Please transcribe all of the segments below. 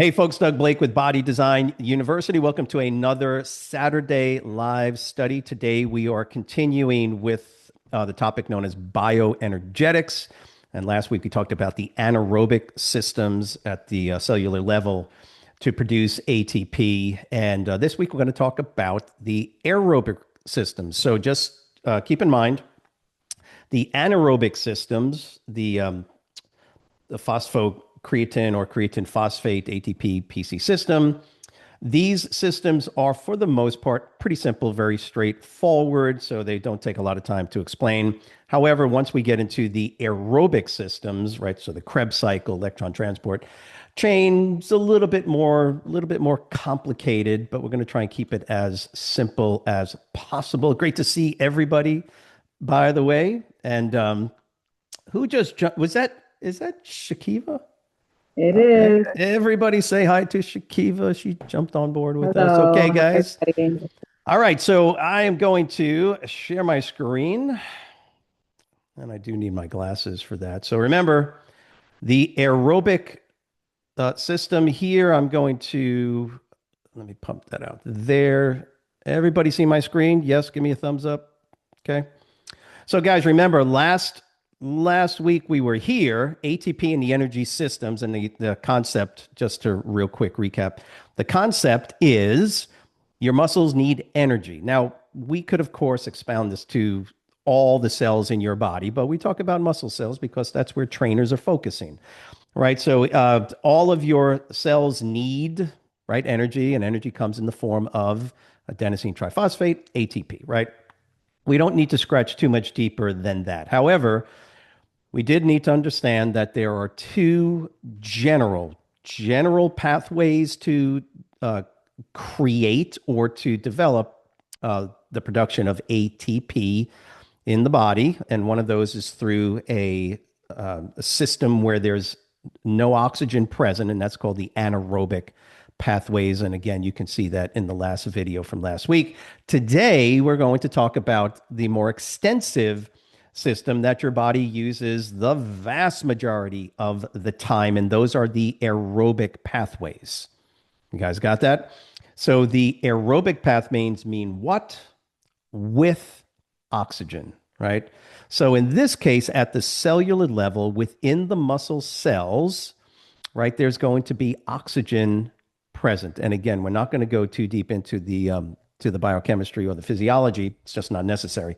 Hey folks, Doug Blake with Body Design University. Welcome to another Saturday live study. Today we are continuing with the topic known as bioenergetics. And last week we talked about the anaerobic systems at the cellular level to produce ATP. And this week we're going to talk about the aerobic systems. So just keep in mind the anaerobic systems, the phosphocreatine or creatine phosphate ATP PC system. These systems are, for the most part, pretty simple, very straightforward, so they don't take a lot of time to explain. However, once we get into the aerobic systems, right, so the Krebs cycle, electron transport chain's a little bit more complicated, but we're going to try and keep it as simple as possible. Great to see everybody, by the way. And who just jumped? Is that Shakiva? It Okay. is. Everybody say hi to Shakiva. She jumped on board with us. Okay, Hello. Hi, guys. everybody. All right. So I am going to share my screen, and I do need my glasses for that. So remember the aerobic system here. I'm going to let me pump that out there. Everybody see my screen? Yes. Give me a thumbs up. Okay. So, guys, remember last week we were here, ATP and the energy systems, and the concept, just to real quick recap, the concept is your muscles need energy. Now, we could, of course, expound this to all the cells in your body, but we talk about muscle cells because that's where trainers are focusing, right? So all of your cells need, right, energy, and energy comes in the form of adenosine triphosphate, ATP, right? We don't need to scratch too much deeper than that. However, we did need to understand that there are two general pathways to create or to develop the production of ATP in the body, and one of those is through a system where there's no oxygen present, and that's called the anaerobic pathways. And again, you can see that in the last video from last week. Today, we're going to talk about the more extensive system that your body uses the vast majority of the time, and those are the aerobic pathways. You guys got that? So the aerobic pathways mean what? With oxygen, right? So in this case, at the cellular level within the muscle cells, right, there's going to be oxygen present. And again, we're not going to go too deep into the biochemistry or the physiology. It's just not necessary.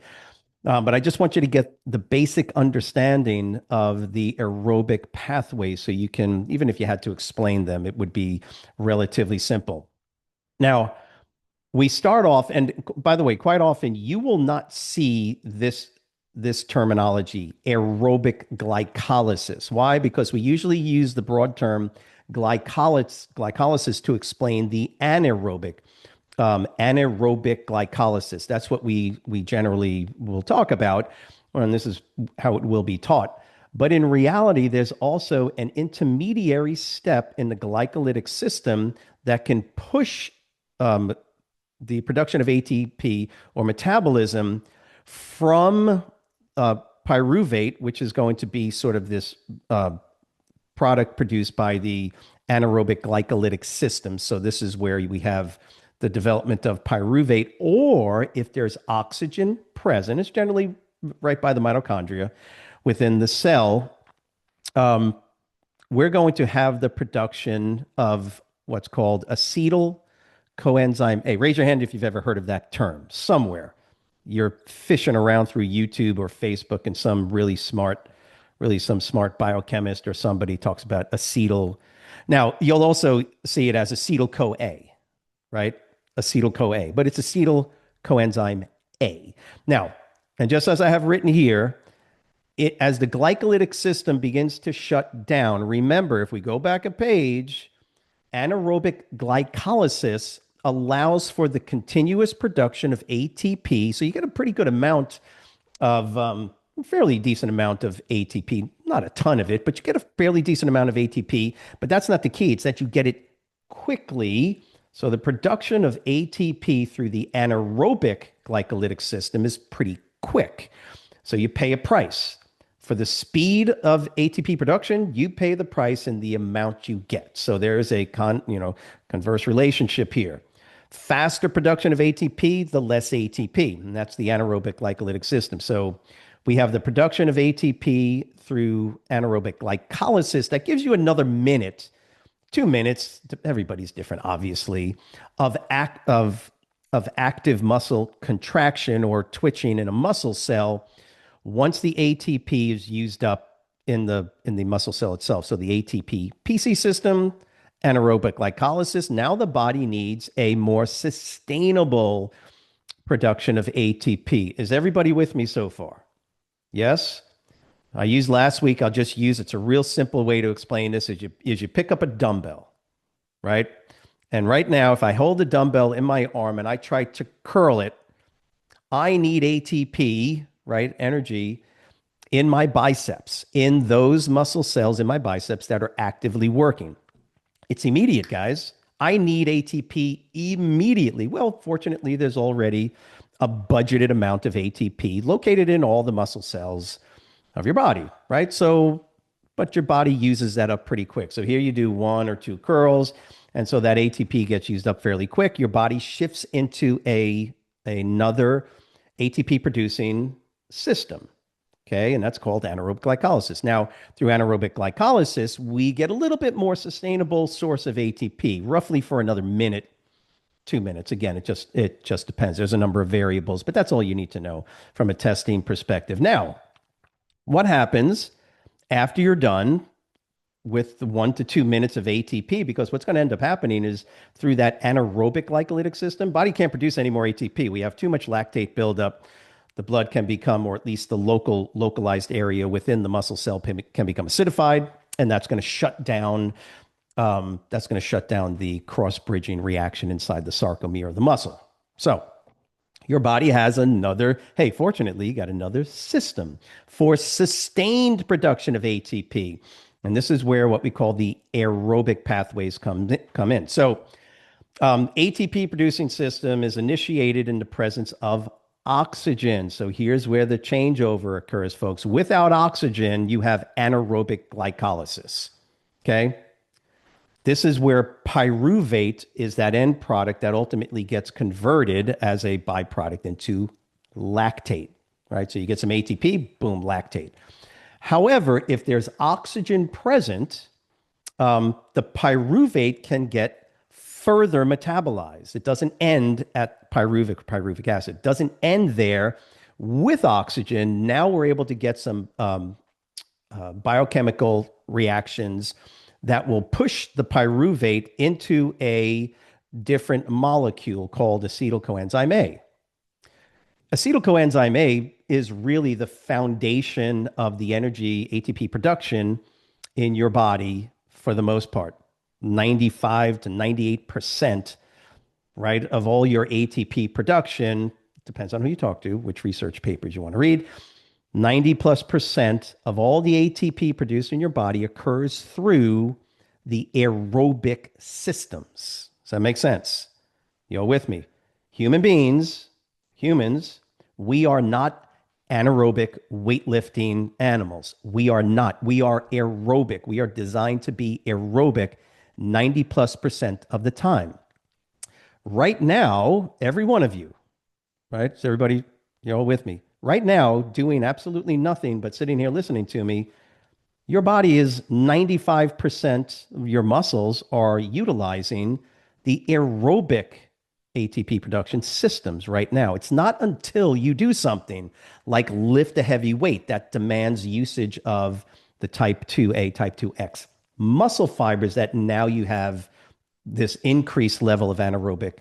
But I just want you to get the basic understanding of the aerobic pathways so you can, even if you had to explain them, it would be relatively simple. Now, we start off, and by the way, quite often you will not see this terminology, aerobic glycolysis. Why? Because we usually use the broad term glycolysis to explain the anaerobic glycolysis. That's what we generally will talk about, and this is how it will be taught. But in reality, there's also an intermediary step in the glycolytic system that can push the production of ATP or metabolism from pyruvate, which is going to be sort of this product produced by the anaerobic glycolytic system. So this is where we have the development of pyruvate, or if there's oxygen present, it's generally right by the mitochondria within the cell, we're going to have the production of what's called acetyl coenzyme A. Raise your hand if you've ever heard of that term somewhere. You're fishing around through YouTube or Facebook, and some smart biochemist or somebody talks about acetyl. Now, you'll also see it as acetyl CoA, right? Acetyl CoA, but it's acetyl coenzyme A. Now, and just as I have written here, as the glycolytic system begins to shut down, remember, if we go back a page, anaerobic glycolysis allows for the continuous production of ATP. So you get a pretty good amount of, fairly decent amount of ATP, not a ton of it, but you get a fairly decent amount of ATP. But that's not the key. It's that you get it quickly. So the production of ATP through the anaerobic glycolytic system is pretty quick. So you pay a price For the speed of ATP production, you pay the price in the amount you get. So there is a converse relationship here. Faster production of ATP, the less ATP, and that's the anaerobic glycolytic system. So we have the production of ATP through anaerobic glycolysis that gives you another minute, 2 minutes. Everybody's different, obviously, of active muscle contraction or twitching in a muscle cell once the ATP is used up in the muscle cell itself. So the ATP PC system, anaerobic glycolysis. Now the body needs a more sustainable production of ATP. Is everybody with me so far? Yes? I used last week. I'll just use it's a real simple way to explain this is you pick up a dumbbell, right? And right now, if I hold the dumbbell in my arm and I try to curl it, I need ATP, right? Energy in my biceps, in those muscle cells in my biceps that are actively working. It's immediate, guys. I need ATP immediately. Well, fortunately, there's already a budgeted amount of ATP located in all the muscle cells of your body, right? So, but your body uses that up pretty quick. So here you do 1 or 2 curls, and so that ATP gets used up fairly quick. Your body shifts into another ATP producing system. Okay, and that's called anaerobic glycolysis. Now, through anaerobic glycolysis, we get a little bit more sustainable source of ATP, roughly for another minute, 2 minutes. Again, it just depends. There's a number of variables, but that's all you need to know from a testing perspective. Now, what happens after you're done with the 1 to 2 minutes of ATP? Because what's going to end up happening is through that anaerobic glycolytic system, body can't produce any more ATP. We have too much lactate buildup. The blood can become, or at least the localized area within the muscle cell can become acidified, and that's going to shut down. The cross-bridging reaction inside the sarcomere of the muscle. So your body has fortunately, you got another system for sustained production of ATP. And this is where what we call the aerobic pathways come in. So ATP producing system is initiated in the presence of oxygen. So here's where the changeover occurs, folks. Without oxygen, you have anaerobic glycolysis. Okay. This is where pyruvate is that end product that ultimately gets converted as a byproduct into lactate, right? So you get some ATP, boom, lactate. However, if there's oxygen present, the pyruvate can get further metabolized. It doesn't end at pyruvic acid. It doesn't end there with oxygen. Now we're able to get some biochemical reactions that will push the pyruvate into a different molecule called acetyl-coenzyme A. Acetyl-coenzyme A is really the foundation of the energy ATP production in your body for the most part. 95 to 98%, right, of all your ATP production, depends on who you talk to, which research papers you want to read. 90+% of all the ATP produced in your body occurs through the aerobic systems. Does that make sense? You're with me. Humans, we are not anaerobic weightlifting animals. We are not. We are aerobic. We are designed to be aerobic 90+% of the time. Right now, every one of you, right? So everybody, you're all with me. Right now, doing absolutely nothing but sitting here listening to me, your body is 95% of your muscles are utilizing the aerobic ATP production systems right now. It's not until you do something like lift a heavy weight that demands usage of the type 2A, type 2X muscle fibers that now you have this increased level of anaerobic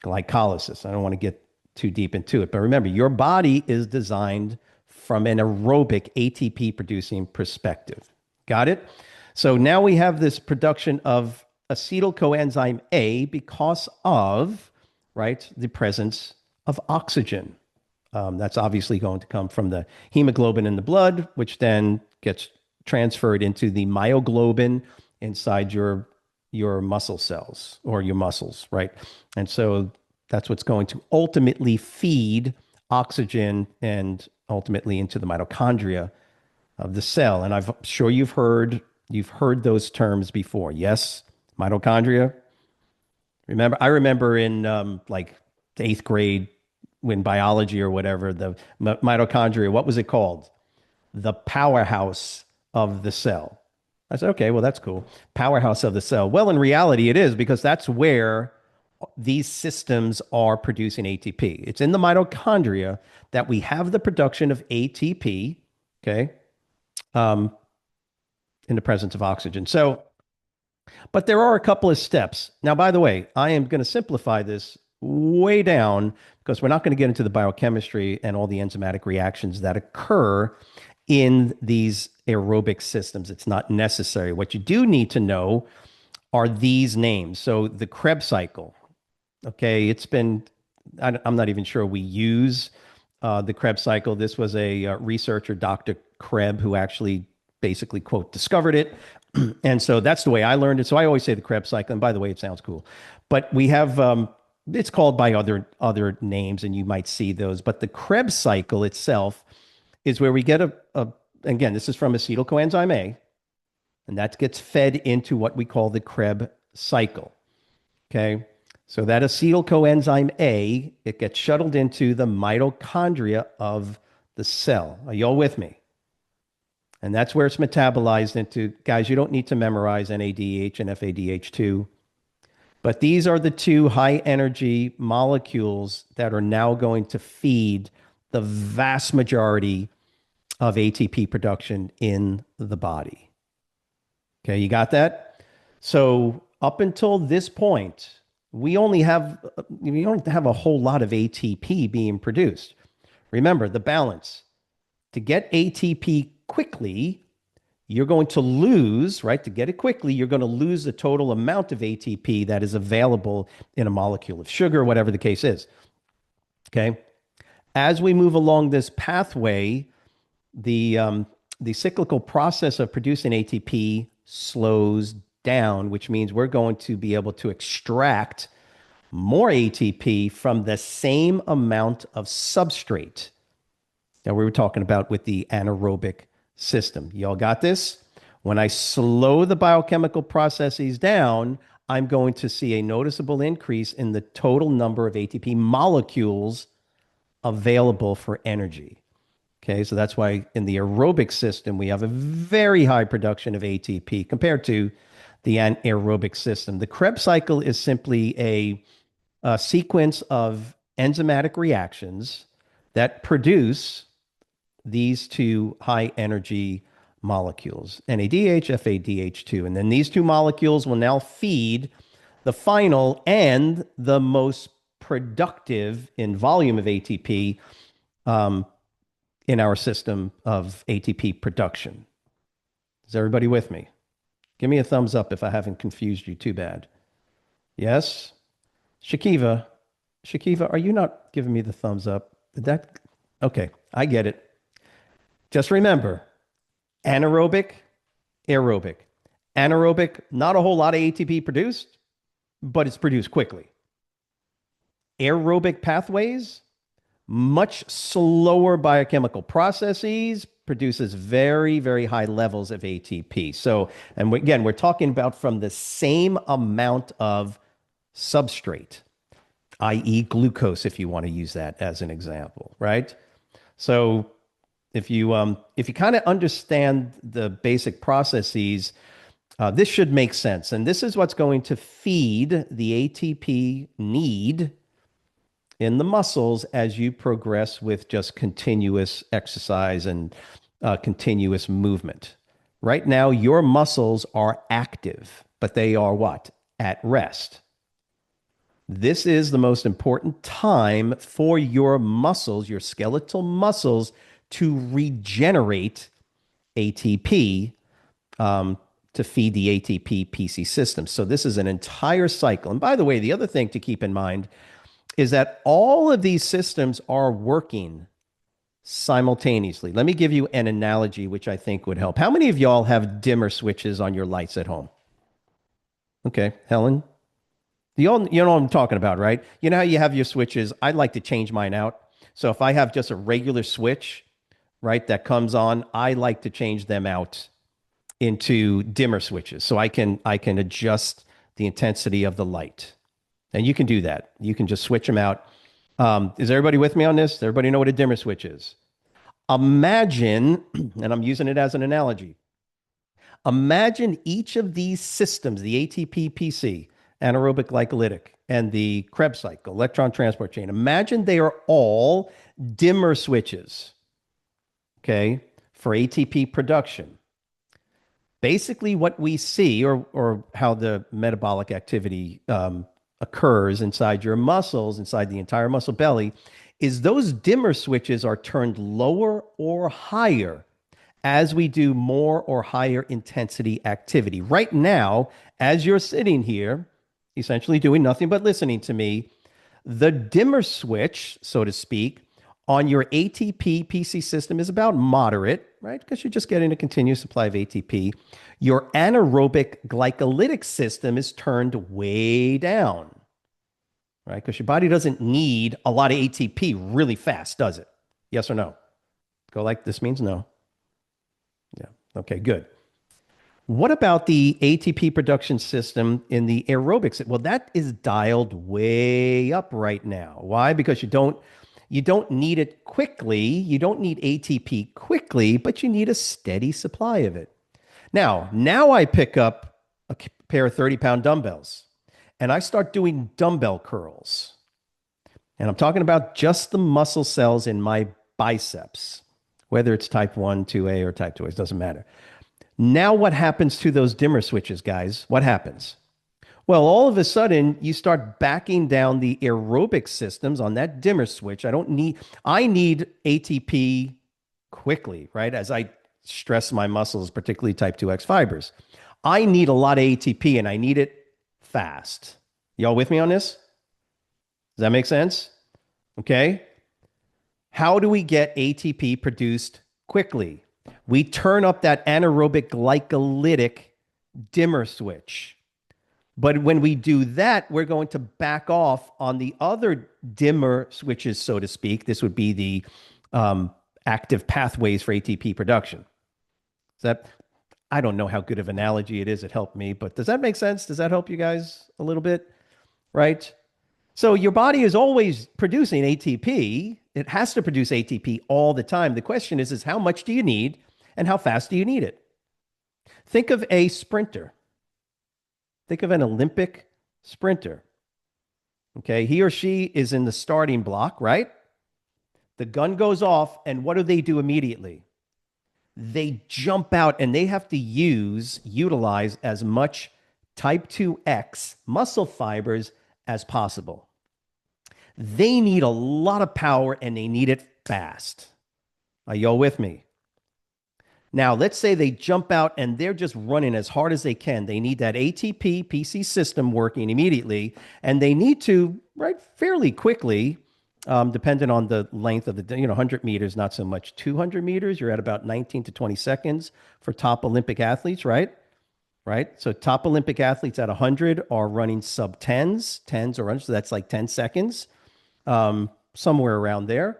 glycolysis. I don't want to get too deep into it, but remember, your body is designed from an aerobic ATP producing perspective. Got it? So now we have this production of acetyl-coenzyme A because of, right, the presence of oxygen. That's obviously going to come from the hemoglobin in the blood, which then gets transferred into the myoglobin inside your muscle cells or your muscles, right? And so that's what's going to ultimately feed oxygen and ultimately into the mitochondria of the cell. And I'm sure you've heard those terms before. Yes, mitochondria. I remember in like the eighth grade when biology or whatever, the mitochondria, what was it called? The powerhouse of the cell. I said, okay, well, that's cool. Powerhouse of the cell. Well, in reality, it is because that's where these systems are producing ATP. It's in the mitochondria that we have the production of ATP, okay, um, in the presence of oxygen. So, but there are a couple of steps. Now, by the way, I am going to simplify this way down because we're not going to get into the biochemistry and all the enzymatic reactions that occur in these aerobic systems. It's not necessary. What you do need to know are these names. So the Krebs cycle, okay, I'm not even sure we use the Krebs cycle. This was a researcher, Dr. Krebs, who actually basically, quote, discovered it. And so that's the way I learned it. So I always say the Krebs cycle. And by the way, it sounds cool. But we have, it's called by other names, and you might see those. But the Krebs cycle itself is where we get again, this is from acetyl coenzyme A, and that gets fed into what we call the Krebs cycle. Okay. So that acetyl coenzyme A, it gets shuttled into the mitochondria of the cell. Are you all with me? And that's where it's metabolized into, guys, you don't need to memorize NADH and FADH2, but these are the two high energy molecules that are now going to feed the vast majority of ATP production in the body. Okay, you got that? So up until this point, we don't have a whole lot of ATP being produced. Remember the balance. To get ATP quickly, you're going to lose, right? To get it quickly, you're going to lose the total amount of ATP that is available in a molecule of sugar, whatever the case is. Okay. As we move along this pathway, the cyclical process of producing ATP slows down, which means we're going to be able to extract more ATP from the same amount of substrate that we were talking about with the anaerobic system. Y'all got this? When I slow the biochemical processes down, I'm going to see a noticeable increase in the total number of ATP molecules available for energy. Okay, so that's why in the aerobic system, we have a very high production of ATP compared to the anaerobic system. The Krebs cycle is simply a sequence of enzymatic reactions that produce these two high energy molecules, NADH, FADH2. And then these two molecules will now feed the final and the most productive in volume of ATP in our system of ATP production. Is everybody with me? Give me a thumbs up if I haven't confused you too bad. Yes? Shakiva, are you not giving me the thumbs up? Okay, I get it. Just remember, anaerobic, aerobic. Anaerobic, not a whole lot of ATP produced, but it's produced quickly. Aerobic pathways, much slower biochemical processes, produces very, very high levels of ATP. So, and again, we're talking about from the same amount of substrate, i.e., glucose, if you want to use that as an example, right? So, if you kind of understand the basic processes, this should make sense. And this is what's going to feed the ATP need in the muscles as you progress with just continuous exercise and continuous movement. Right now, your muscles are active, but they are what? At rest. This is the most important time for your muscles, your skeletal muscles, to regenerate ATP to feed the ATP PC system. So this is an entire cycle. And by the way, the other thing to keep in mind is that all of these systems are working simultaneously. Let me give you an analogy which I think would help. How many of y'all have dimmer switches on your lights at home? Okay, Helen, you know what I'm talking about, right? You know how you have your switches? I like to change mine out. So if I have just a regular switch, right, that comes on, I like to change them out into dimmer switches so I can adjust the intensity of the light. And you can do that. You can just switch them out. Is everybody with me on this? Does everybody know what a dimmer switch is? Imagine, and I'm using it as an analogy. Imagine each of these systems, the ATP PC, anaerobic glycolytic, and the Krebs cycle, electron transport chain. Imagine they are all dimmer switches, okay, for ATP production. Basically, what we see, or how the metabolic activity occurs inside your muscles, inside the entire muscle belly, is those dimmer switches are turned lower or higher as we do more or higher intensity activity. Right now, as you're sitting here, essentially doing nothing but listening to me, the dimmer switch, so to speak, on your ATP PC system is about moderate, right? Because you're just getting a continuous supply of ATP. Your anaerobic glycolytic system is turned way down, right? Because your body doesn't need a lot of ATP really fast, does it? Yes or no? Go like this means no. Yeah. Okay, good. What about the ATP production system in the aerobics? Well, that is dialed way up right now. Why? Because you don't need it quickly. You don't need ATP quickly, but you need a steady supply of it. Now I pick up a pair of 30-pound dumbbells and I start doing dumbbell curls. And I'm talking about just the muscle cells in my biceps, whether it's type 1, 2A, or type 2A, it doesn't matter. Now, what happens to those dimmer switches, guys? What happens? Well, all of a sudden, you start backing down the aerobic systems on that dimmer switch. I need ATP quickly, right? As I stress my muscles, particularly type 2X fibers. I need a lot of ATP and I need it fast. Y'all with me on this? Does that make sense? Okay. How do we get ATP produced quickly? We turn up that anaerobic glycolytic dimmer switch. But when we do that, we're going to back off on the other dimmer switches, so to speak. This would be the active pathways for ATP production. Is that, I don't know how good of an analogy it is. It helped me, but does that make sense? Does that help you guys a little bit? Right? So your body is always producing ATP. It has to produce ATP all the time. The question is how much do you need and how fast do you need it? Think of a sprinter. Think of an Olympic sprinter. Okay, he or she is in the starting block, right? The gun goes off, and what do they do immediately? They jump out and they have to utilize as much type 2X muscle fibers as possible. They need a lot of power and they need it fast. Are y'all with me? Now, let's say they jump out and they're just running as hard as they can. They need that ATP PC system working immediately, and they need to, right, fairly quickly, depending on the length of the, 100 meters, not so much. 200 meters, you're at about 19 to 20 seconds for top Olympic athletes, right? Right. So top Olympic athletes at 100 are running sub tens or under. So that's like 10 seconds, somewhere around there.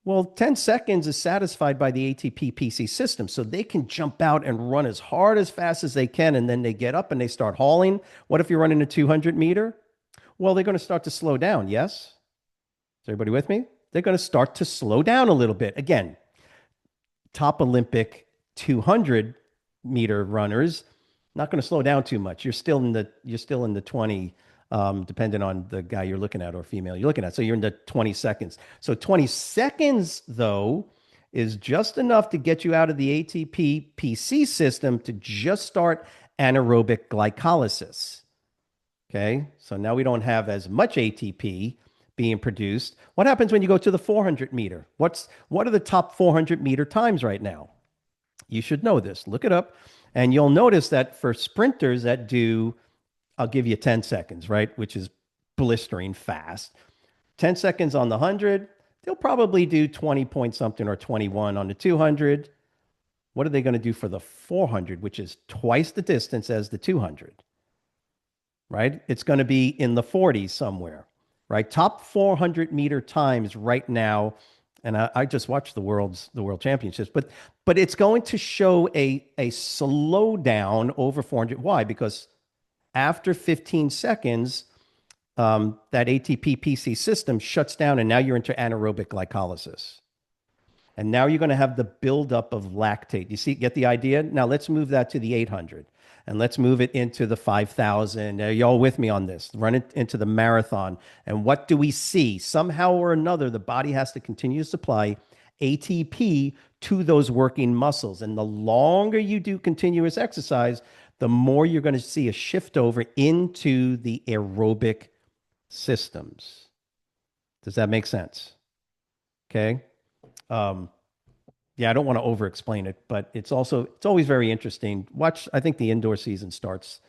Well, 10 seconds is satisfied by the ATP PC system. So they can jump out and run as hard as fast as they can. And then they get up and they start hauling. What if you're running a 200 meter? Well, they're going to start to slow down. Yes. Is everybody with me? They're going to start to slow down a little bit. Again, top Olympic 200 meter runners, not going to slow down too much. You're still in the 20, depending on the guy you're looking at or female you're looking at. So you're in the 20 seconds. So 20 seconds, though, is just enough to get you out of the ATP PC system to just start anaerobic glycolysis. Okay. So now we don't have as much ATP being produced. What happens when you go to the 400 meter? What are the top 400 meter times right now? You should know this. Look it up. And you'll notice that for sprinters that do, I'll give you 10 seconds, right? Which is blistering fast. 10 seconds on the 100, they'll probably do 20 point something or 21 on the 200. What are they going to do for the 400, which is twice the distance as the 200? Right? It's going to be in the 40s somewhere, right? Top 400 meter times right now And I just watched the world championships, but it's going to show a slowdown over 400. Why? Because after 15 seconds, that ATP PC system shuts down, and now you're into anaerobic glycolysis. And now you're going to have the buildup of lactate. You see, get the idea? Now let's move that to the 800 and let's move it into the 5,000. Are you all with me on this? Run it into the marathon. And what do we see? Somehow or another, the body has to continue to supply ATP to those working muscles. And the longer you do continuous exercise, the more you're going to see a shift over into the aerobic systems. Does that make sense? Okay. Um, yeah, I don't want to over explain it, but it's always very interesting. Watch, I think the indoor season starts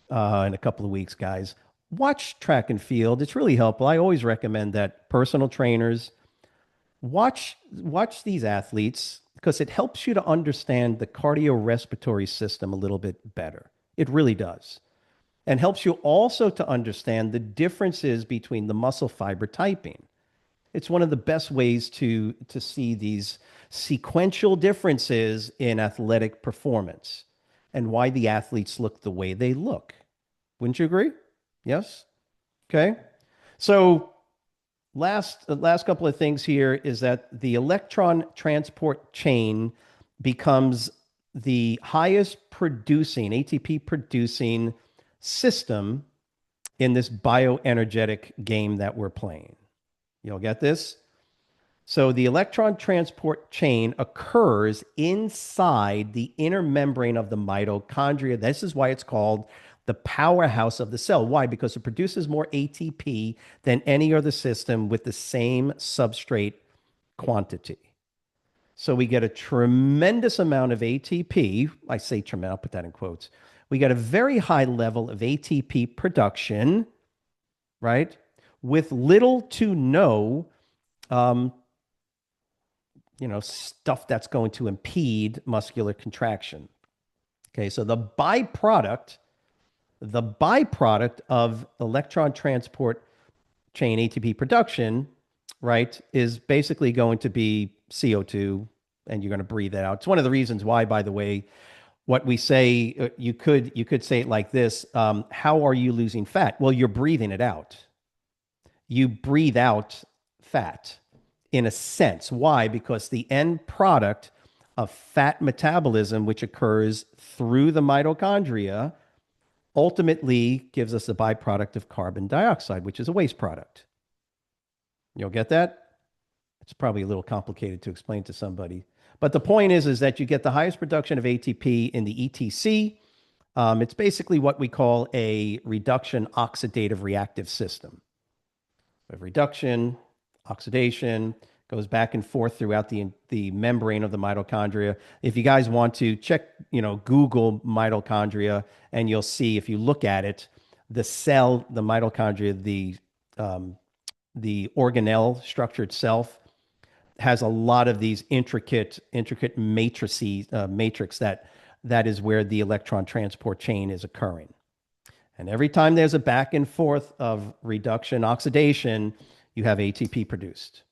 in a couple of weeks, guys. Watch track and field. It's really helpful. I always recommend that personal trainers watch these athletes because it helps you to understand the cardiorespiratory system a little bit better. It really does. And helps you also to understand the differences between the muscle fiber typing. It's one of the best ways to see these sequential differences in athletic performance and why the athletes look the way they look. Wouldn't you agree? Yes? Okay. So last couple of things here is that the electron transport chain becomes the highest producing ATP producing system in this bioenergetic game that we're playing. You'll get this? So the electron transport chain occurs inside the inner membrane of the mitochondria. This is why it's called the powerhouse of the cell. Why? Because it produces more ATP than any other system with the same substrate quantity. So we get a tremendous amount of ATP. I say tremendous, I'll put that in quotes. We get a very high level of ATP production, right? With little to no um, stuff that's going to impede muscular contraction. Okay, so the byproduct of electron transport chain ATP production, right, is basically going to be CO2, and you're going to breathe that out. It's one of the reasons why, by the way, what we say, you could say it like this: how are you losing fat? Well, you're breathing it out. You breathe out fat in a sense. Why? Because the end product of fat metabolism, which occurs through the mitochondria, ultimately gives us a byproduct of carbon dioxide, which is a waste product. You'll get that? It's probably a little complicated to explain to somebody. But the point is that you get the highest production of ATP in the ETC. It's basically what we call a reduction oxidative reactive system. We have reduction, oxidation, goes back and forth throughout the membrane of the mitochondria. If you guys want to check, Google mitochondria, and you'll see, if you look at it, the cell, the mitochondria, the organelle structure itself has a lot of these intricate matrices, matrix that is where the electron transport chain is occurring. And every time there's a back and forth of reduction, oxidation, you have ATP produced.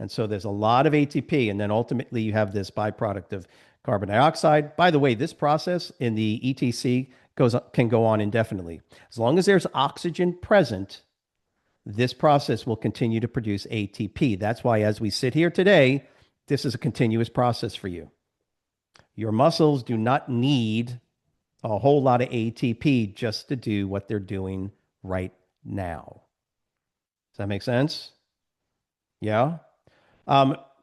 And so there's a lot of ATP, and then ultimately you have this byproduct of carbon dioxide. By the way, this process in the ETC can go on indefinitely. As long as there's oxygen present, this process will continue to produce ATP. That's why, as we sit here today, this is a continuous process for you. Your muscles do not need a whole lot of ATP just to do what they're doing right now. Does that make sense? Yeah.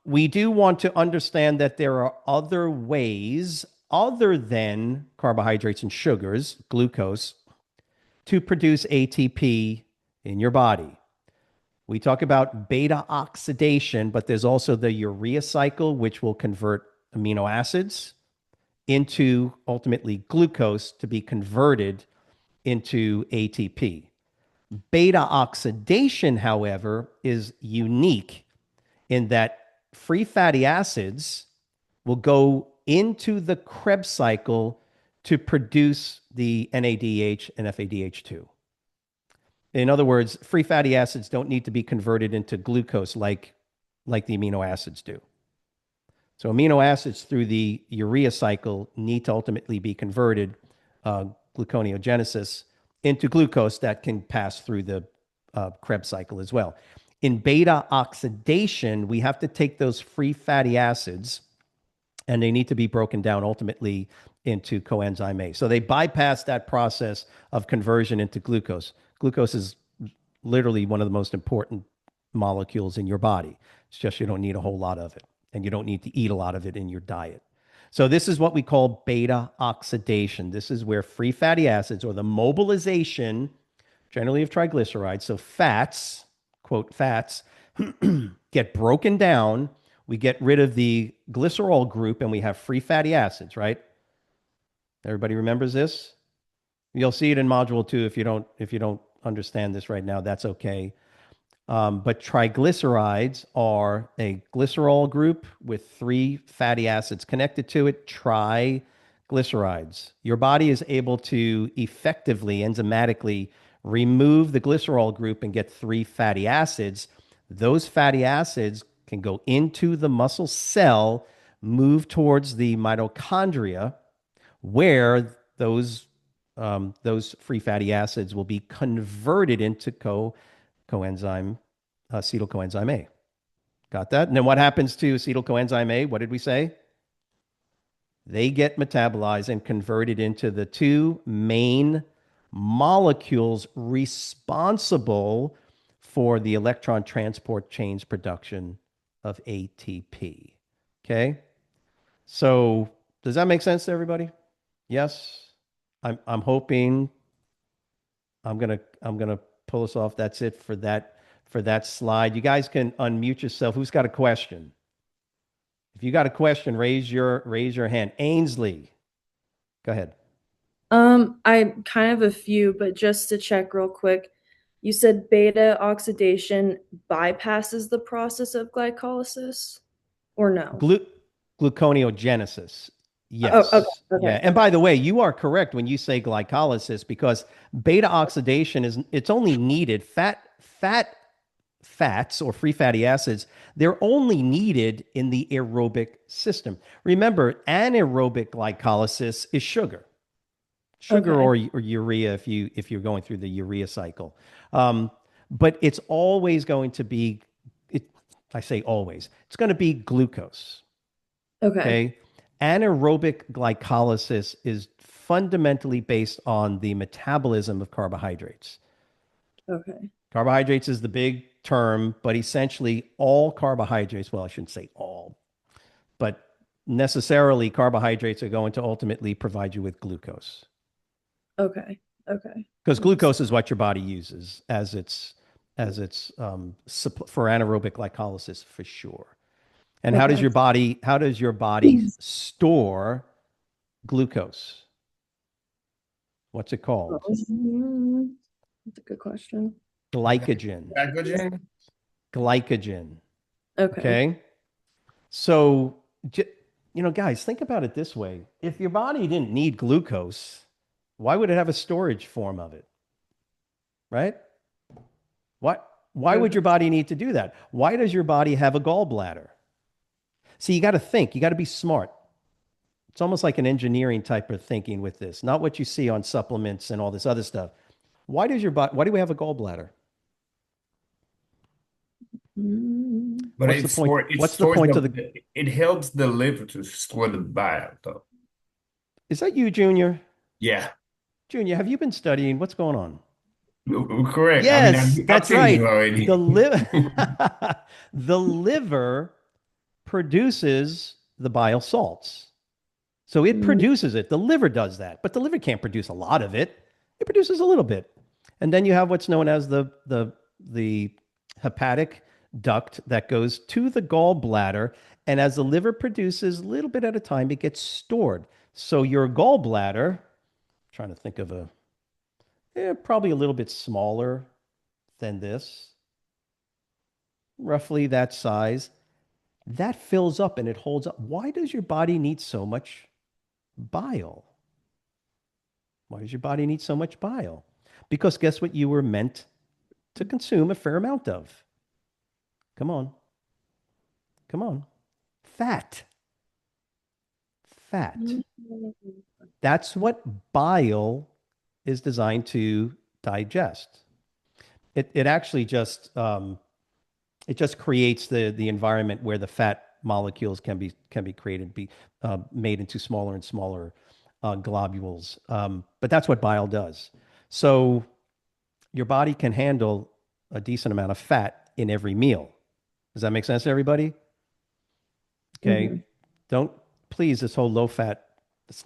We do want to understand that there are other ways other than carbohydrates and sugars, glucose, to produce ATP in your body. We talk about beta oxidation, but there's also the urea cycle, which will convert amino acids into ultimately glucose to be converted into ATP. Beta oxidation, however, is unique in that free fatty acids will go into the Krebs cycle to produce the NADH and FADH2. In other words, free fatty acids don't need to be converted into glucose like like the amino acids do. So amino acids through the urea cycle need to ultimately be converted, gluconeogenesis, into glucose that can pass through the Krebs cycle as well. In beta oxidation, we have to take those free fatty acids and they need to be broken down ultimately into coenzyme A. So they bypass that process of conversion into glucose. Glucose is literally one of the most important molecules in your body. It's just you don't need a whole lot of it, and you don't need to eat a lot of it in your diet. So this is what we call beta oxidation. This is where free fatty acids or the mobilization, generally of triglycerides, so fats, quote fats, get broken down. We get rid of the glycerol group and we have free fatty acids, right? Everybody remembers this? You'll see it in module 2. If you don't understand this right now, that's okay. But triglycerides are a glycerol group with 3 fatty acids connected to it, triglycerides. Your body is able to effectively, enzymatically remove the glycerol group and get 3 fatty acids. Those fatty acids can go into the muscle cell, move towards the mitochondria, where those free fatty acids will be converted into coenzyme acetyl coenzyme A. Got that? And then what happens to acetyl coenzyme A? What did we say? They get metabolized and converted into the 2 main molecules responsible for the electron transport chain's production of ATP. Okay? So, does that make sense to everybody? Yes. I'm hoping I'm gonna pull us off. That's it for that slide. You guys can unmute yourself. Who's got a question? If you got a question, raise your hand. Ainsley, go ahead. I kind of a few, but just to check real quick, you said beta oxidation bypasses the process of glycolysis, or no? Glu- Gluconeogenesis. Oh, okay, Yes. okay, Yeah. And okay, by the way, you are correct when you say glycolysis because beta oxidation it's only needed fats or free fatty acids, they're only needed in the aerobic system. Remember, anaerobic glycolysis is sugar okay, or urea if you're going through the urea cycle. Um, but it's always going to be, it, I say always, it's going to be glucose. okay, Okay. Anaerobic glycolysis is fundamentally based on the metabolism of carbohydrates. okay, Carbohydrates is the big term, but essentially all carbohydrates, well, I shouldn't say all, but necessarily carbohydrates are going to ultimately provide you with glucose okay, okay. because Understood. glucose is what your body uses as its for anaerobic glycolysis for sure. And how does Okay. your body store glucose? What's it called? That's a good question. Glycogen. Glycogen? Glycogen. Okay, Okay. So, guys, think about it this way. If your body didn't need glucose, why would it have a storage form of it? Right? What? Why would okay, your body need to do that? Why does your body have a gallbladder? See, you got to think, you got to be smart. It's almost like an engineering type of thinking with this, not what you see on supplements and all this other stuff. Why do we have a gallbladder? But What's the point? it What's the stores point of the it helps the liver to store the bile though. Is that you, Junior? Yeah. Junior, have you been studying? What's going on? Correct. I mean Yes, I've that's seen you right. already. The liver produces the bile salts. So it mm, produces it. The liver does that, but the liver can't produce a lot of it. It produces a little bit. And then you have what's known as the hepatic duct that goes to the gallbladder. And as the liver produces a little bit at a time, it gets stored. So your gallbladder, trying to think of probably a little bit smaller than this, roughly that size, that fills up and it holds up. Why does your body need so much bile? Why does your body need so much bile? Because guess what you were meant to consume a fair amount of? Come on. Come on. Fat. Fat. Mhm. That's what bile is designed to digest. It actually just it just creates the environment where the fat molecules can be created, be made into smaller and smaller globules. But that's what bile does. So your body can handle a decent amount of fat in every meal. Does that make sense to everybody? Okay. Mhm. Don't please this whole low fat. That's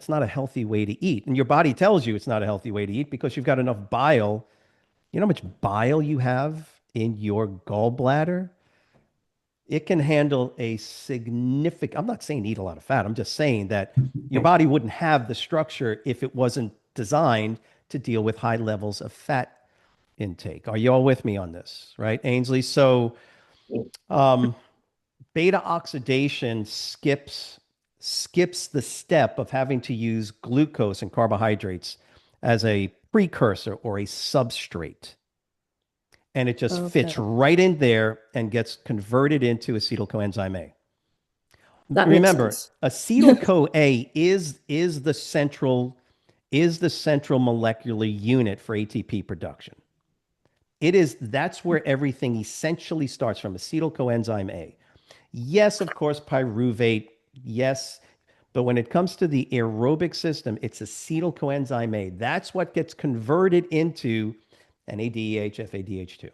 not a healthy way to eat. And your body tells you it's not a healthy way to eat because you've got enough bile. You know how much bile you have in your gallbladder? It can handle a significant, I'm not saying eat a lot of fat. I'm just saying that your body wouldn't have the structure if it wasn't designed to deal with high levels of fat intake. Are you all with me on this, right, Ainsley? So, um, beta oxidation skips the step of having to use glucose and carbohydrates as a precursor or a substrate. And it just Okay. fits right in there and gets converted into acetyl coenzyme A. That makes Remember, sense. acetyl CoA is the central molecular unit for ATP production. That's where everything essentially starts from, acetyl coenzyme A. Yes, of course, pyruvate. Yes, but when it comes to the aerobic system, it's acetyl coenzyme A. That's what gets converted into NADH, FADH2. Does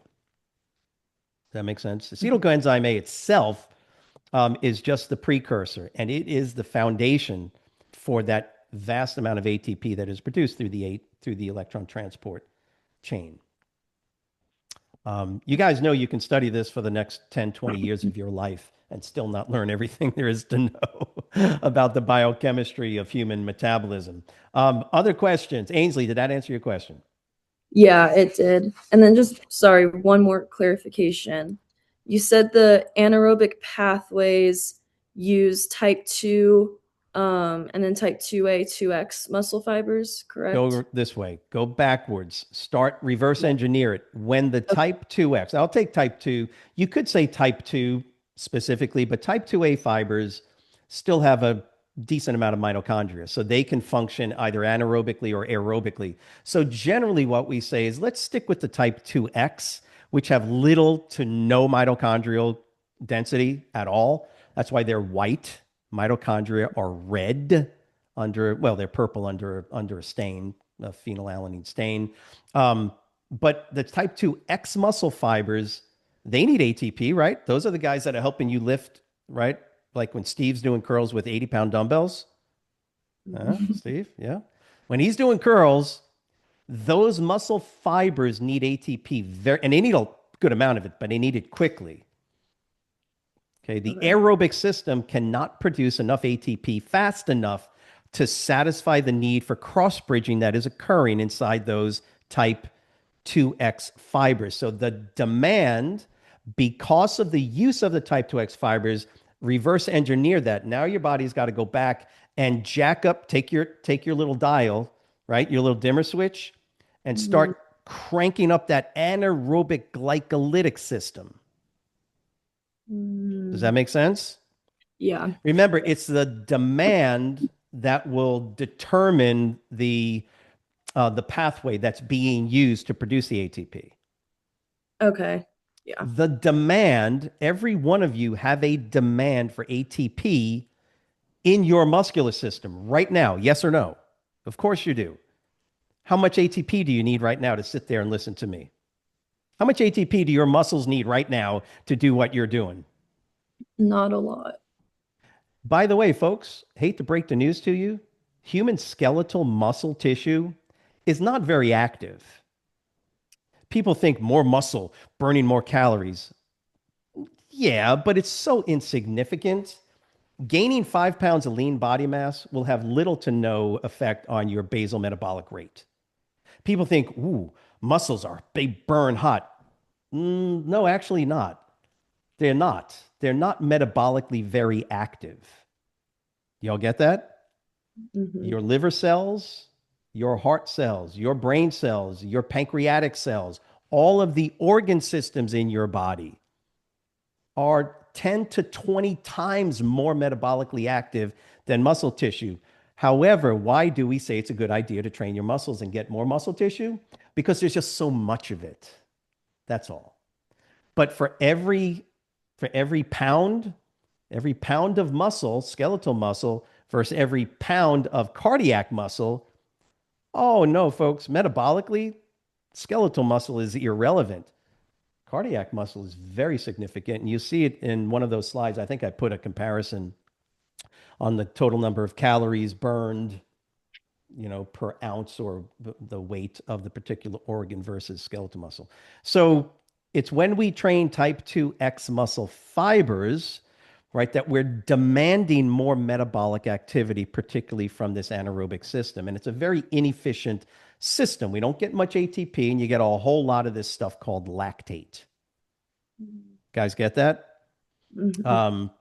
that make sense? Acetyl Mhm. coenzyme A itself is just the precursor, and it is the foundation for that vast amount of ATP that is produced through the electron transport chain. You guys know you can study this for the next 10, 20 years of your life and still not learn everything there is to know about the biochemistry of human metabolism. Other questions? Ainsley, did that answer your question? Yeah, it did. And then just sorry, one more clarification. You said the anaerobic pathways use type 2 and then type 2A, 2X muscle fibers, Go correct? this way, go backwards, start reverse Yeah. engineer it. When the Okay. type 2X, I'll take type 2. You could say type 2 specifically, but type 2A fibers still have a decent amount of mitochondria. So they can function either anaerobically or aerobically. So generally, what we say is let's stick with the type 2X, which have little to no mitochondrial density at all. That's why they're white. Mitochondria are red well, they're purple under a stain, a phenylalanine stain. Um, but the type 2X muscle fibers, they need ATP, right? Those are the guys that are helping you lift, right? Like when Steve's doing curls with 80-pound dumbbells. Steve, yeah. When he's doing curls, those muscle fibers need ATP and they need a good amount of it, but they need it quickly. Okay, the Okay. aerobic system cannot produce enough ATP fast enough to satisfy the need for cross bridging that is occurring inside those type 2X fibers. So the demand, because of the use of the type 2X fibers, reverse engineer that. Now your body's got to go back and jack up, take your little dial, right? Your little dimmer switch, and Mhm. start cranking up that anaerobic glycolytic system. Does that Mm, make sense? yeah. Remember, it's the demand that will determine the pathway that's being used to produce the ATP. Okay. Yeah. The demand, every one of you have a demand for ATP in your muscular system right now. Yes or no? Of course you do. How much ATP do you need right now to sit there and listen to me? How much ATP do your muscles need right now to do what you're doing? Not a lot. By the way, folks, hate to break the news to you, human skeletal muscle tissue is not very active. People think more muscle, burning more calories. Yeah, but it's so insignificant. Gaining 5 pounds of lean body mass will have little to no effect on your basal metabolic rate. People think, ooh, muscles they burn hot. No, actually not. They're not. They're not metabolically very active. Y'all get that? Hmm. Your liver cells, your heart cells, your brain cells, your pancreatic cells, all of the organ systems in your body are 10 to 20 times more metabolically active than muscle tissue. However, why do we say it's a good idea to train your muscles and get more muscle tissue? Because there's just so much of it. That's all. But every pound of muscle, skeletal muscle, versus every pound of cardiac muscle, oh no, folks, metabolically, skeletal muscle is irrelevant. Cardiac muscle is very significant. And you see it in one of those slides. I think I put a comparison on the total number of calories burned, per ounce or the weight of the particular organ versus skeletal muscle. So it's when we train type 2X muscle fibers, right, that we're demanding more metabolic activity, particularly from this anaerobic system. And it's a very inefficient system. We don't get much ATP, and you get a whole lot of this stuff called lactate. Guys, get that? Mhm. Um,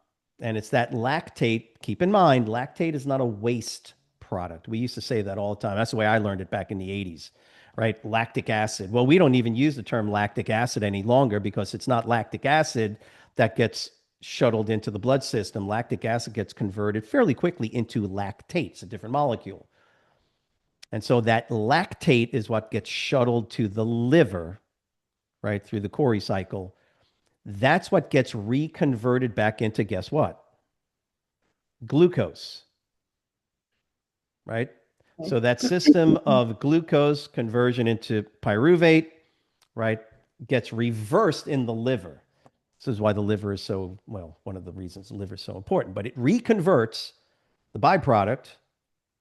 and it's that lactate. Keep in mind, lactate is not a waste product. We used to say that all the time. That's the way I learned it back in the 80s, right? Lactic acid. Well, we don't even use the term lactic acid any longer because it's not lactic acid that gets shuttled into the blood system. Lactic acid gets converted fairly quickly into lactate. It's a different molecule. And so that lactate is what gets shuttled to the liver, right, through the Cori cycle. That's what gets reconverted back into, guess what? Glucose, right? So that system of glucose conversion into pyruvate, right, gets reversed in the liver. This is why the liver is so, well, one of the reasons the liver is so important, but it reconverts the byproduct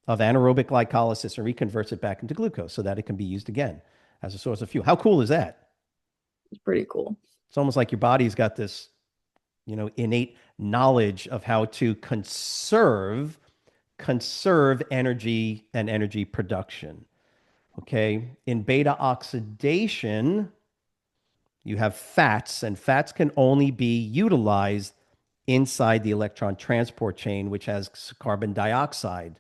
of anaerobic glycolysis and reconverts it back into glucose so that it can be used again as a source of fuel. How cool is that? It's pretty cool. It's almost like your body's got this, innate knowledge of how to conserve energy and energy production. Okay. In beta oxidation, you have fats, and fats can only be utilized inside the electron transport chain, which has carbon dioxide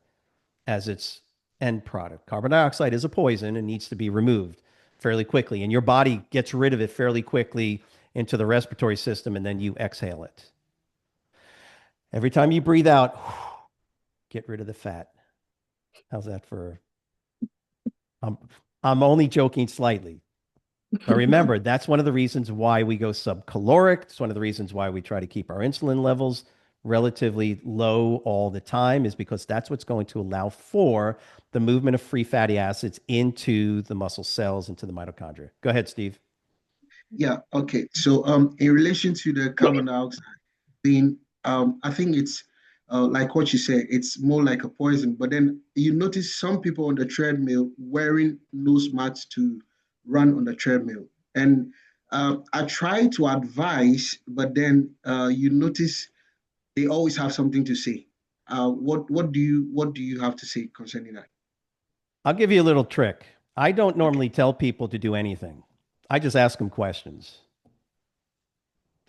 as its end product. Carbon dioxide is a poison and needs to be removed fairly quickly. And your body gets rid of it fairly quickly into the respiratory system, and then you exhale it. Every time you breathe out, get rid of the fat. How's that for? I'm, I'm only joking slightly. But remember, that's one of the reasons why we go subcaloric. It's one of the reasons why we try to keep our insulin levels relatively low all the time, is because that's what's going to allow for the movement of free fatty acids into the muscle cells, into the mitochondria. Go ahead, Steve. Yeah, okay. So in relation to the carbon dioxide thing, I think it's like what you said, it's more like a poison. But then you notice some people on the treadmill wearing nose masks to run on the treadmill. And I try to advise, but then you notice they always have something to say. What do you have to say concerning that? I'll give you a little trick. I don't normally tell people to do anything. I just ask them questions.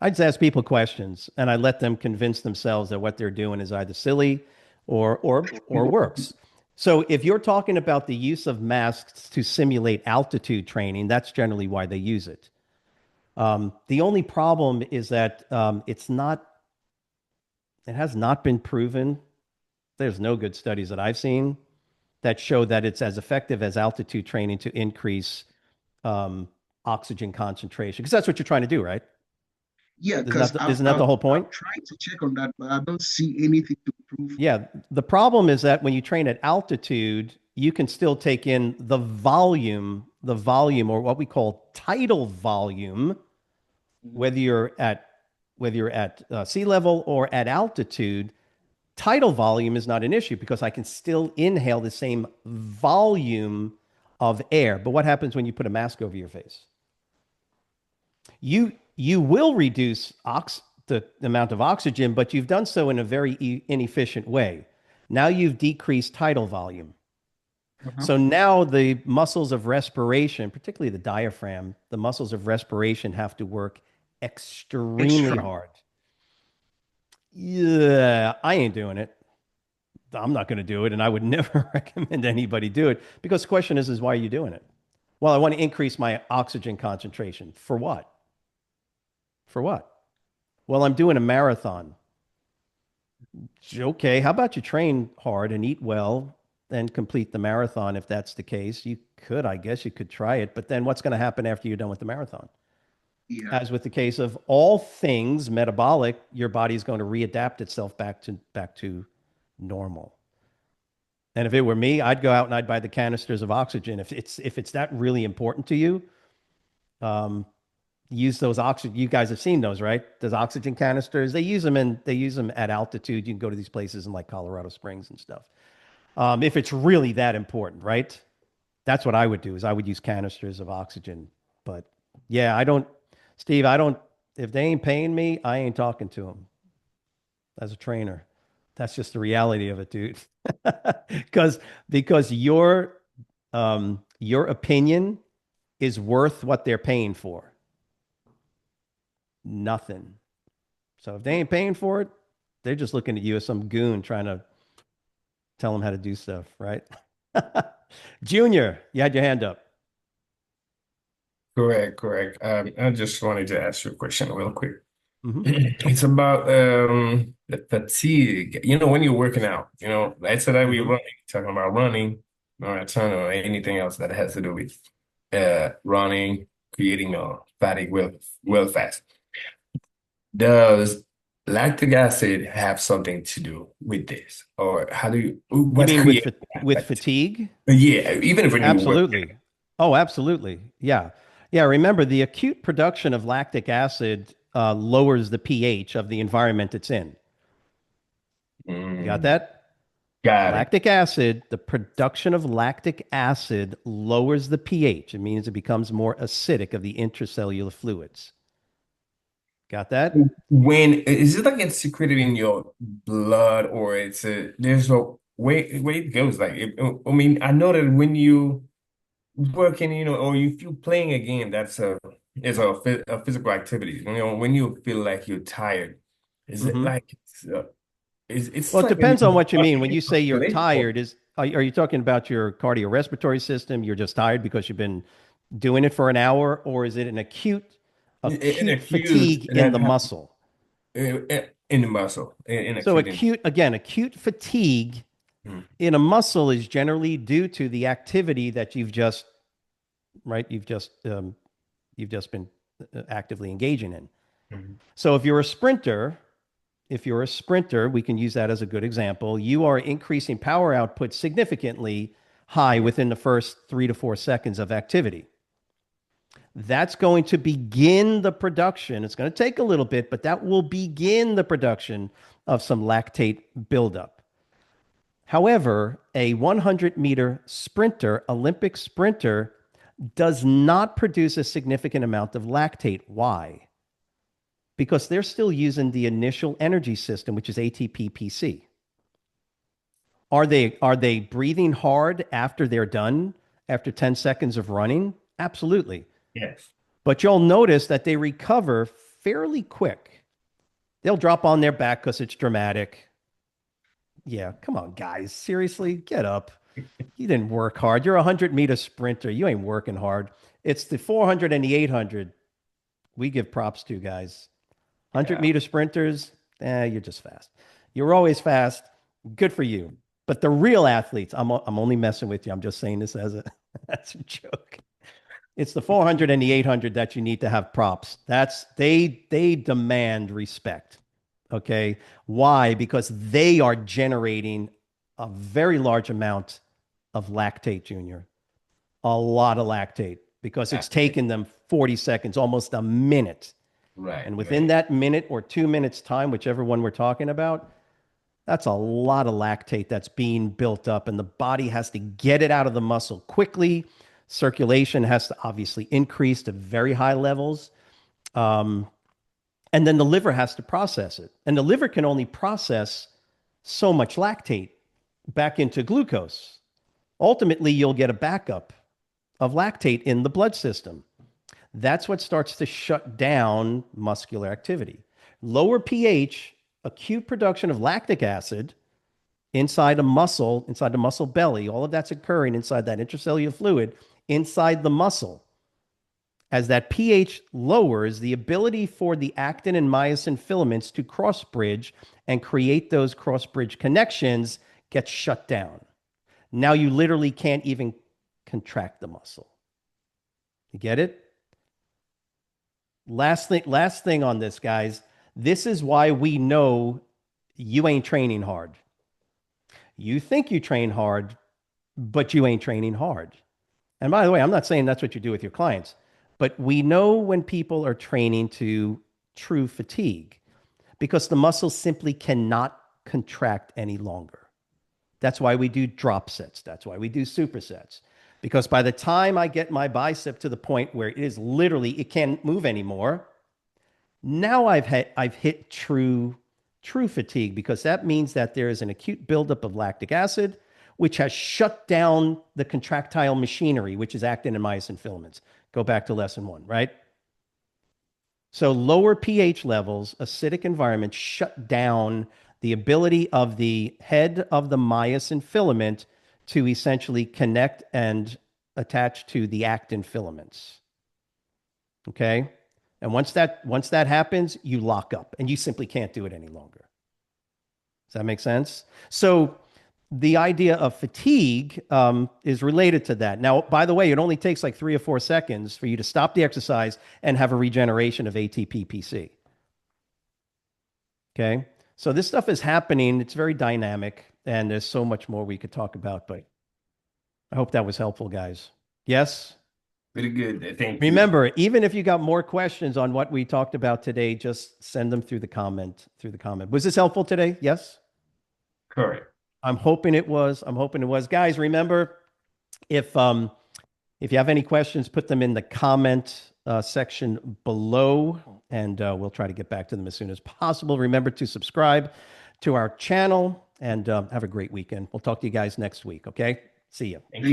I just ask people questions and I let them convince themselves that what they're doing is either silly or works. So if you're talking about the use of masks to simulate altitude training, that's generally why they use it. The only problem is that it has not been proven. There's no good studies that I've seen that show that it's as effective as altitude training to increase um, oxygen concentration. Because that's what you're trying to do, right? Yeah, Isn't because that I've, isn't that I've the whole I've point? tried to check on that, but I don't see anything to prove. Yeah. The problem is that when you train at altitude, you can still take in the volume, or what we call tidal volume, Mhm. whether you're at sea level or at altitude. Tidal volume is not an issue because I can still inhale the same volume of air. But what happens when you put a mask over your face? You will reduce the amount of oxygen, but you've done so in a very inefficient way. Now you've decreased tidal volume. Uh-huh. So now the muscles of respiration, particularly the diaphragm, the muscles of respiration have to work extremely Extra. hard. Yeah, I ain't doing it. I'm not going to do it, and I would never recommend anybody do it because the question is why are you doing it? Well, I want to increase my oxygen concentration. For what? For what? Well, I'm doing a marathon. Okay, how about you train hard and eat well and complete the marathon if that's the case? You could, I guess you could try it, but then what's going to happen after you're done with the marathon? Yeah. As with the case of all things metabolic, your body is going to readapt itself back to normal. And if it were me, I'd go out and I'd buy the canisters of oxygen. If it's that really important to you, um, use those oxygen. You guys have seen those, right? Those oxygen canisters. They use them at altitude. You can go to these places in like Colorado Springs and stuff. If it's really that important, right? That's what I would do. Is I would use canisters of oxygen. But yeah, I don't, Steve. I don't. If they ain't paying me, I ain't talking to them as a trainer. That's just the reality of it, dude. because because your opinion is worth what they're paying for. Nothing. So if they ain't paying for it, they're just looking at you as some goon trying to tell them how to do stuff, right? Junior, you had your hand up. Correct, correct. I just wanted to ask you a question real quick. Hmm. It's about the fatigue. When you're working out, let's say that we're Hmm. talking about running, marathon, or anything else that has to do with running, creating fatigue well fast. Does lactic acid have something to do with this? Or You what mean creates that with fatigue? fatigue? Yeah, even if when you work. Absolutely. Oh, absolutely. Yeah. Yeah. Remember, the acute production of lactic acid lowers the pH of the environment it's in. You got Mm, that? got it. Lactic acid, the production of lactic acid lowers the pH. It means it becomes more acidic of the intracellular fluids. Got that? When is it like it's secreted in your blood or there's a way it goes like I mean I know that when you working or if you playing a game that's a physical activity when you feel like you're tired is it Hmm. like it's Well, it like depends on what you mean. When in you say you're or tired, are you talking about your cardiorespiratory system? You're just tired because you've been doing it for an hour, or is it an acute in acute acute fatigue in that the muscle? in the muscle in So acute in. acute fatigue Mm, in a muscle is generally due to the activity that you've just right you've just been actively engaging in. mm, So if you're a sprinter, we can use that as a good example. You are increasing power output significantly high mm, within the first 3 to 4 seconds of activity. That's going to begin the production. It's going to take a little bit, but that will begin the production of some lactate buildup. However, a 100-meter sprinter, Olympic sprinter, does not produce a significant amount of lactate. Why? Because they're still using the initial energy system, which is ATP-PC. Are they breathing hard after they're done, after 10 seconds of running? Absolutely. yes. But you'll notice that they recover fairly quick. They'll drop on their back because it's dramatic. Yeah, come on, guys. Seriously, get up. You didn't work hard. You're a 100-meter sprinter. You ain't working hard. It's the 400 and the 800 we give props to, guys. 100 Yeah. meter sprinters, you're just fast. You're always fast. Good for you. But the real athletes, I'm only messing with you. I'm just saying this as a, as a joke. It's the 400 and the 800 that you need to have props. They demand respect. Okay. Why? Because they are generating a very large amount of lactate, Junior. A lot of lactate because it's Right, taken them 40 seconds, almost a minute. right, And within right. that minute or 2 minutes time, whichever one we're talking about, that's a lot of lactate that's being built up, and the body has to get it out of the muscle quickly. Circulation has to obviously increase to very high levels. Um, and then the liver has to process it. And the liver can only process so much lactate back into glucose. Ultimately, you'll get a backup of lactate in the blood system. That's what starts to shut down muscular activity. Lower pH, acute production of lactic acid inside a muscle, inside the muscle belly, all of that's occurring inside that intracellular fluid inside the muscle. As that pH lowers, the ability for the actin and myosin filaments to cross bridge and create those cross bridge connections gets shut down. Now you literally can't even contract the muscle. You get it? Last thing on this, guys. This is why we know you ain't training hard. You think you train hard, but you ain't training hard. And by the way, I'm not saying that's what you do with your clients, but we know when people are training to true fatigue because the muscles simply cannot contract any longer. That's why we do drop sets. That's why we do supersets. Because by the time I get my bicep to the point where it is literally, it can't move anymore, now I've hit true fatigue, because that means that there is an acute buildup of lactic acid, which has shut down the contractile machinery, which is actin and myosin filaments. Go back to lesson 1, right? So lower pH levels, acidic environment, shut down the ability of the head of the myosin filament to essentially connect and attach to the actin filaments. Okay? And once that happens, you lock up and you simply can't do it any longer. Does that make sense? So the idea of fatigue is related to that. Now, by the way, it only takes like 3 or 4 seconds for you to stop the exercise and have a regeneration of ATP-PC. Okay? So this stuff is happening. It's very dynamic, and there's so much more we could talk about, but I hope that was helpful, guys. Yes? Very good. Thank you. Remember, even if you got more questions on what we talked about today, just send them through the comment. Was this helpful today? Yes? Correct. I'm hoping it was. Guys, remember, if you have any questions, put them in the comment section below, and we'll try to get back to them as soon as possible. Remember to subscribe to our channel, and have a great weekend. We'll talk to you guys next week, okay? See you.